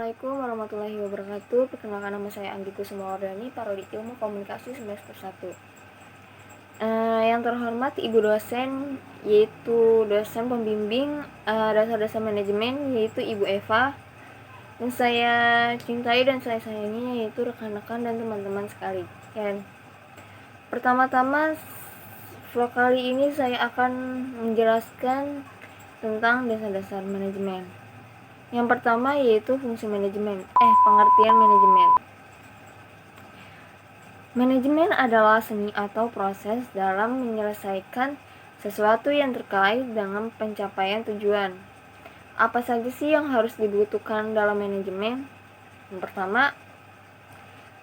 Assalamualaikum warahmatullahi wabarakatuh. Perkenalkan, nama saya Anggi Kusumawardhani, Prodi Ilmu Komunikasi semester 1. Yang terhormat Ibu dosen, yaitu dosen pembimbing dasar-dasar manajemen, yaitu Ibu Eva. Yang saya cintai dan saya sayangi yaitu rekan-rekan dan teman-teman sekalian. Pertama-tama, vlog kali ini saya akan menjelaskan tentang dasar-dasar manajemen. Yang pertama yaitu fungsi manajemen, pengertian manajemen. Manajemen adalah seni atau proses dalam menyelesaikan sesuatu yang terkait dengan pencapaian tujuan. Apa saja sih yang harus dibutuhkan dalam manajemen? Yang pertama,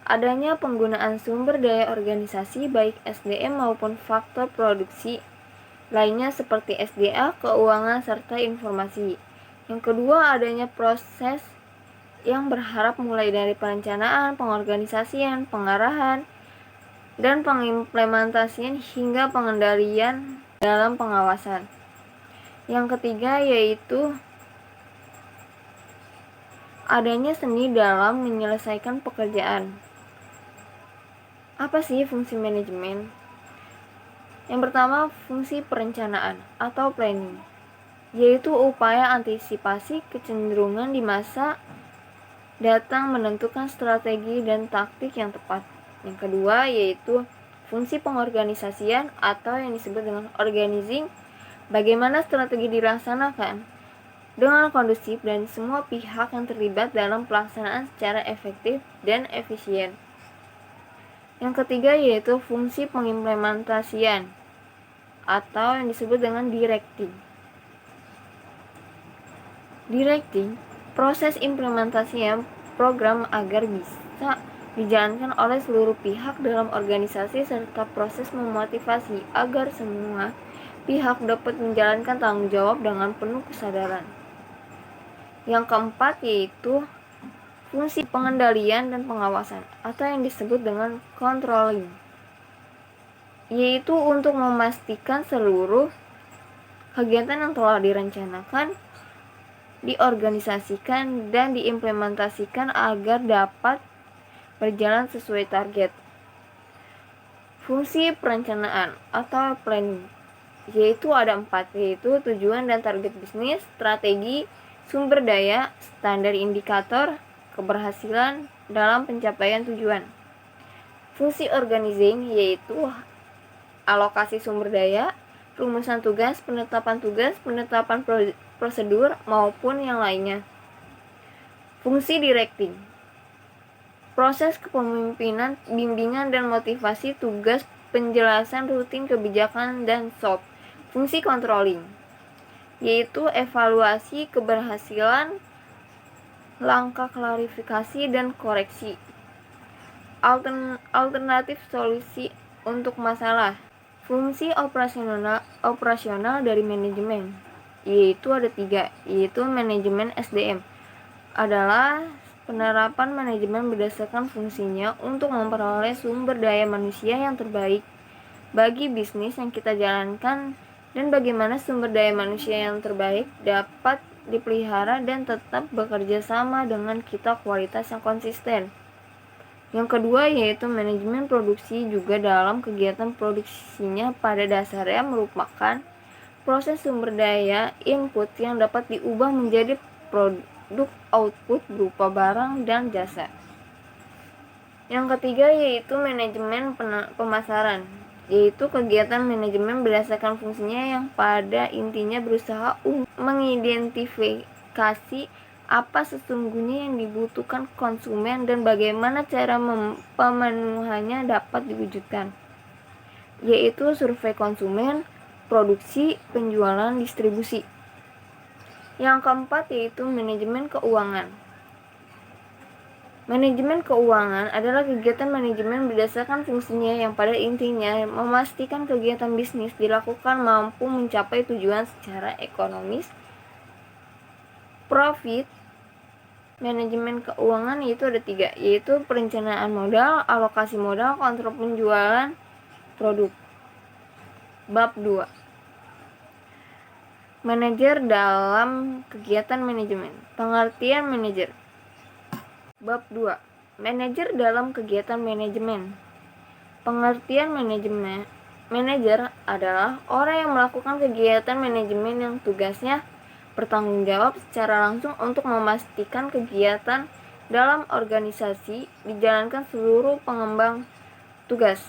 adanya penggunaan sumber daya organisasi baik SDM maupun faktor produksi lainnya seperti SDA, keuangan, serta informasi. Yang kedua, adanya proses yang berharap mulai dari perencanaan, pengorganisasian, pengarahan, dan pengimplementasian hingga pengendalian dalam pengawasan. Yang ketiga yaitu adanya seni dalam menyelesaikan pekerjaan. Apa sih fungsi manajemen? Yang pertama, fungsi perencanaan atau planning, yaitu upaya antisipasi kecenderungan di masa datang menentukan strategi dan taktik yang tepat. Yang kedua yaitu fungsi pengorganisasian atau yang disebut dengan organizing, bagaimana strategi dilaksanakan dengan kondusif dan semua pihak yang terlibat dalam pelaksanaan secara efektif dan efisien. Yang ketiga yaitu fungsi pengimplementasian atau yang disebut dengan directing. Directing, proses implementasinya program agar bisa dijalankan oleh seluruh pihak dalam organisasi serta proses memotivasi agar semua pihak dapat menjalankan tanggung jawab dengan penuh kesadaran. Yang keempat yaitu fungsi pengendalian dan pengawasan atau yang disebut dengan controlling, yaitu untuk memastikan seluruh kegiatan yang telah direncanakan, diorganisasikan, dan diimplementasikan agar dapat berjalan sesuai target. Fungsi perencanaan atau planning, yaitu ada 4, yaitu tujuan dan target bisnis, strategi, sumber daya, standar indikator, keberhasilan dalam pencapaian tujuan. Fungsi organizing, yaitu alokasi sumber daya, rumusan tugas, penetapan prosedur, maupun yang lainnya. Fungsi directing, proses kepemimpinan, bimbingan dan motivasi, tugas, penjelasan rutin kebijakan dan SOP. Fungsi controlling, yaitu evaluasi keberhasilan, langkah klarifikasi dan koreksi, alternatif solusi untuk masalah. Fungsi operasional dari manajemen, yaitu ada 3, yaitu manajemen SDM adalah penerapan manajemen berdasarkan fungsinya untuk memperoleh sumber daya manusia yang terbaik bagi bisnis yang kita jalankan dan bagaimana sumber daya manusia yang terbaik dapat dipelihara dan tetap bekerja sama dengan kita kualitas yang konsisten. Yang kedua yaitu manajemen produksi, juga dalam kegiatan produksinya pada dasarnya merupakan proses sumber daya input yang dapat diubah menjadi produk output berupa barang dan jasa. Yang ketiga yaitu manajemen pemasaran, yaitu kegiatan manajemen berdasarkan fungsinya yang pada intinya berusaha mengidentifikasi apa sesungguhnya yang dibutuhkan konsumen dan bagaimana cara pemenuhannya dapat diwujudkan, yaitu survei konsumen, produksi, penjualan, distribusi. Yang keempat yaitu manajemen keuangan. Manajemen keuangan adalah kegiatan manajemen berdasarkan fungsinya yang pada intinya memastikan kegiatan bisnis dilakukan mampu mencapai tujuan secara ekonomis, profit. Manajemen keuangan itu ada 3, yaitu perencanaan modal, alokasi modal, kontrol penjualan produk. Bab 2. Manajer dalam kegiatan manajemen. Pengertian manajer, Bab 2. Manajer dalam kegiatan manajemen. Pengertian manajer adalah orang yang melakukan kegiatan manajemen yang tugasnya bertanggung jawab secara langsung untuk memastikan kegiatan dalam organisasi dijalankan seluruh pengembang tugas.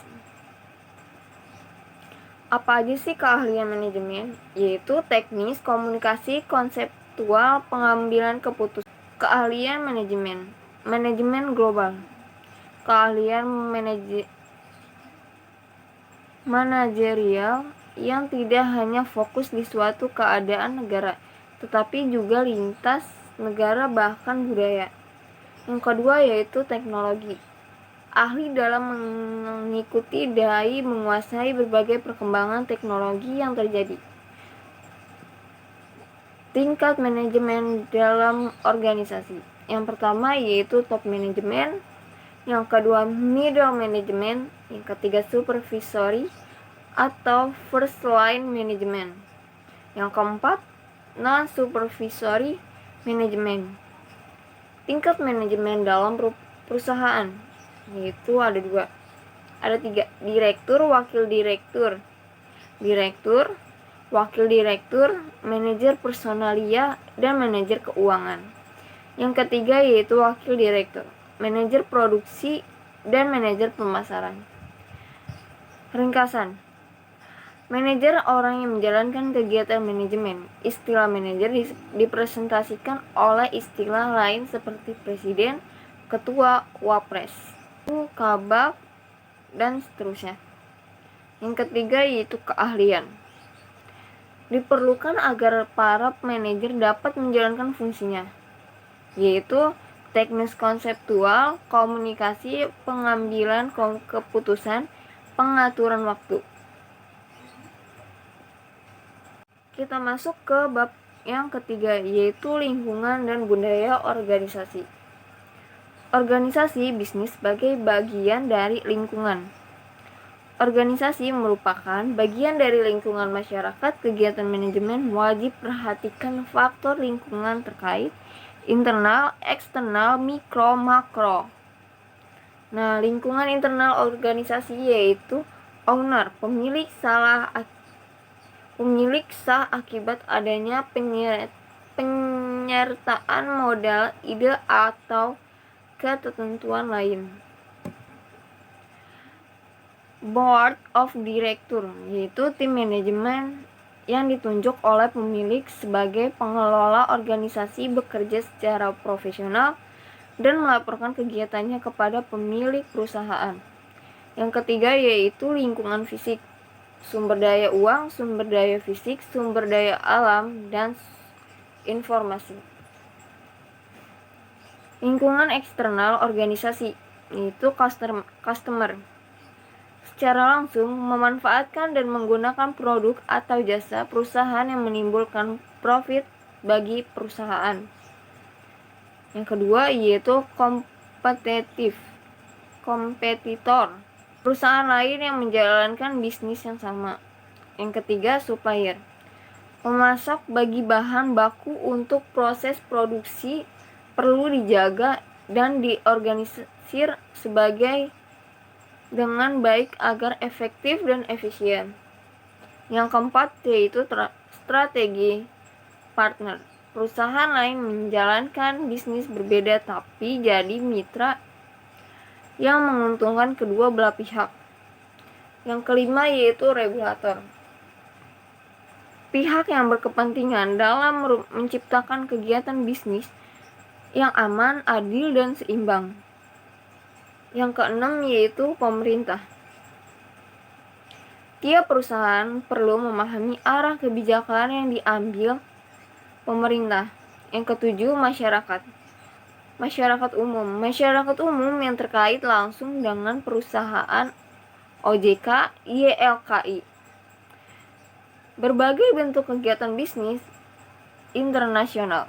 Apa aja sih keahlian manajemen? Yaitu teknis, komunikasi, konseptual, pengambilan keputusan. Keahlian manajemen global. Keahlian manajerial yang tidak hanya fokus di suatu keadaan negara, tetapi juga lintas negara bahkan budaya. Yang kedua yaitu teknologi. Ahli dalam mengikuti dai menguasai berbagai perkembangan teknologi yang terjadi. Tingkat manajemen dalam organisasi. Yang pertama yaitu top management, yang kedua middle management, yang ketiga supervisory atau first line management, yang keempat non supervisory management. Tingkat manajemen dalam perusahaan yaitu ada tiga: direktur, wakil direktur, wakil direktur, manajer personalia, dan manajer keuangan. Yang ketiga yaitu wakil direktur, manajer produksi, dan manajer pemasaran. Ringkasan. Manajer orang yang menjalankan kegiatan manajemen. Istilah manajer dipresentasikan oleh istilah lain seperti presiden, ketua, wapres, kabak, dan seterusnya. Yang ketiga yaitu keahlian. Diperlukan agar para manajer dapat menjalankan fungsinya, yaitu teknis konseptual, komunikasi, pengambilan keputusan, pengaturan waktu. Kita masuk ke bab yang ketiga yaitu lingkungan dan budaya organisasi. Organisasi bisnis sebagai bagian dari lingkungan. Organisasi merupakan bagian dari lingkungan masyarakat. Kegiatan manajemen wajib perhatikan faktor lingkungan terkait internal, eksternal, mikro, makro. Nah, lingkungan internal organisasi yaitu owner, pemilik sah akibat adanya penyertaan modal, ide, atau ketentuan lain. Board of Director yaitu tim manajemen yang ditunjuk oleh pemilik sebagai pengelola organisasi, bekerja secara profesional dan melaporkan kegiatannya kepada pemilik perusahaan. Yang ketiga yaitu lingkungan fisik, sumber daya uang, sumber daya fisik, sumber daya alam, dan informasi. Lingkungan eksternal organisasi yaitu customer. Secara langsung memanfaatkan dan menggunakan produk atau jasa perusahaan yang menimbulkan profit bagi perusahaan. Yang kedua yaitu kompetitor, perusahaan lain yang menjalankan bisnis yang sama. Yang ketiga supplier, pemasok bagi bahan baku untuk proses produksi perlu dijaga dan diorganisir dengan baik agar efektif dan efisien. Yang keempat yaitu strategi partner, perusahaan lain menjalankan bisnis berbeda tapi jadi mitra yang menguntungkan kedua belah pihak. Yang kelima yaitu regulator, pihak yang berkepentingan dalam menciptakan kegiatan bisnis yang aman, adil, dan seimbang. Yang keenam yaitu pemerintah. Tiap perusahaan perlu memahami arah kebijakan yang diambil pemerintah. Yang ketujuh masyarakat umum yang terkait langsung dengan perusahaan OJK, YLKI. Berbagai bentuk kegiatan bisnis internasional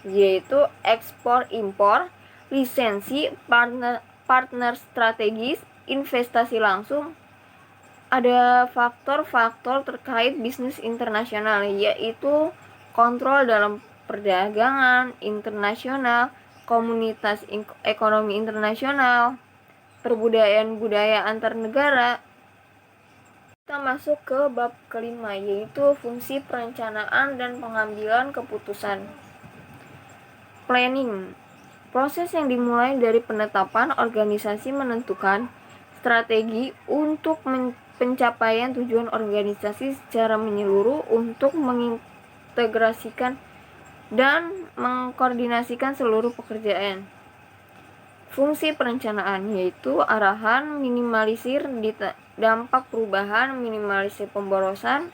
yaitu ekspor impor, lisensi, partner strategis, investasi langsung. Ada faktor-faktor terkait bisnis internasional yaitu kontrol dalam perdagangan internasional, komunitas ekonomi internasional, perbudayaan budaya antar negara. Kita masuk ke bab kelima, yaitu fungsi perencanaan dan pengambilan keputusan. Planning, proses yang dimulai dari penetapan organisasi menentukan strategi untuk pencapaian tujuan organisasi secara menyeluruh untuk mengintegrasikan dan mengkoordinasikan seluruh pekerjaan. Fungsi perencanaan yaitu arahan, minimalisir dampak perubahan, minimalisir pemborosan.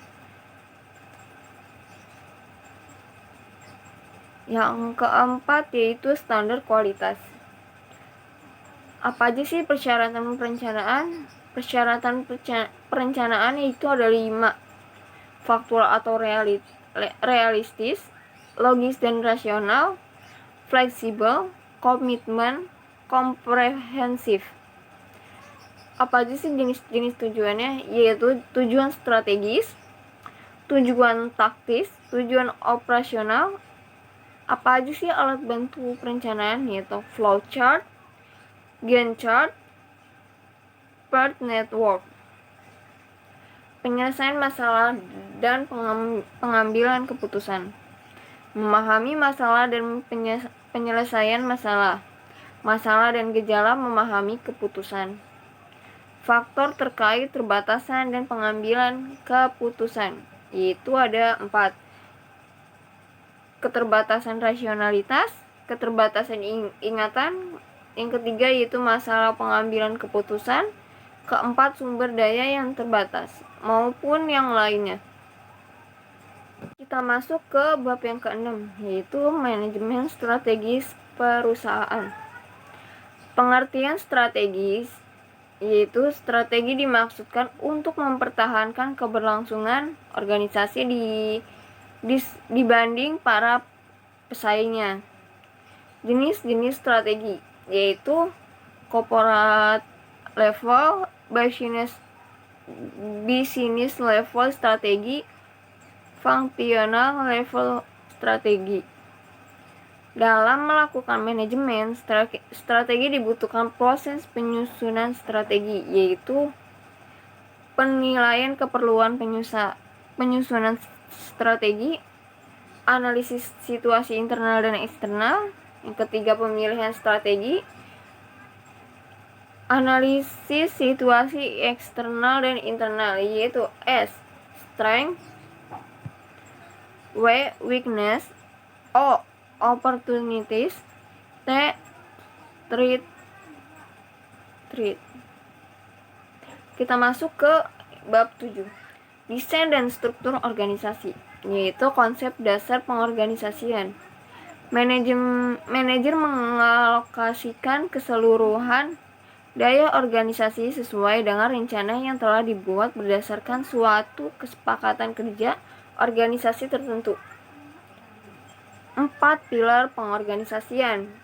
Yang keempat yaitu standar kualitas. Apa aja sih persyaratan perencanaan? Persyaratan perencanaan yaitu ada 5. Faktual atau realistis, logis dan rasional, fleksibel, komitmen, komprehensif. Apa aja sih jenis-jenis tujuannya? Yaitu tujuan strategis, tujuan taktis, tujuan operasional. Apa aja sih alat bantu perencanaan? Yaitu flowchart, Gantt chart, part network. Penyelesaian masalah dan pengambilan keputusan. Memahami masalah dan penyelesaian masalah. Masalah dan gejala, memahami keputusan. Faktor terkait terbatasan dan pengambilan keputusan, yaitu ada 4. Keterbatasan rasionalitas, keterbatasan ingatan. Yang ketiga yaitu masalah pengambilan keputusan. Keempat, sumber daya yang terbatas maupun yang lainnya. Kita masuk ke bab yang ke-6, yaitu manajemen strategis perusahaan. Pengertian strategis yaitu strategi dimaksudkan untuk mempertahankan keberlangsungan organisasi dibanding para pesaingnya. Jenis-jenis strategi yaitu corporate level, business level strategi, functional level strategi. Dalam melakukan manajemen strategi dibutuhkan proses penyusunan strategi, yaitu penilaian keperluan penyusunan strategi, analisis situasi internal dan eksternal. Yang ketiga, pemilihan strategi, analisis situasi eksternal dan internal, yaitu S, strength, W, weakness, O, opportunities, T, threat. Kita masuk ke bab 7, desain dan struktur organisasi, yaitu konsep dasar pengorganisasian. Manajer mengalokasikan keseluruhan daya organisasi sesuai dengan rencana yang telah dibuat berdasarkan suatu kesepakatan kerja organisasi tertentu. 4 pilar pengorganisasian,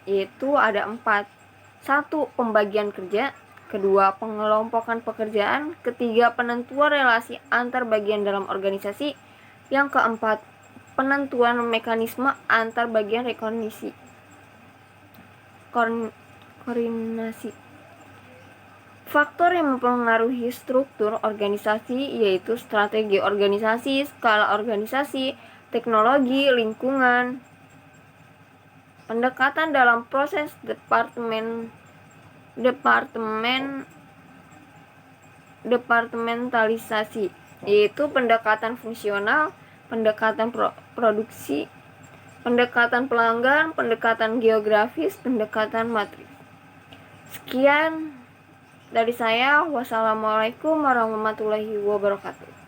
yaitu ada 4. 1. Pembagian kerja. 2. Pengelompokan pekerjaan. 3. Penentuan relasi antar bagian dalam organisasi. Yang keempat, penentuan mekanisme antar bagian koordinasi. Faktor yang mempengaruhi struktur organisasi yaitu strategi organisasi, skala organisasi, teknologi, lingkungan. Pendekatan dalam proses departementalisasi, yaitu pendekatan fungsional, pendekatan produksi, pendekatan pelanggan, pendekatan geografis, pendekatan matris. Sekian dari saya. Wassalamualaikum warahmatullahi wabarakatuh.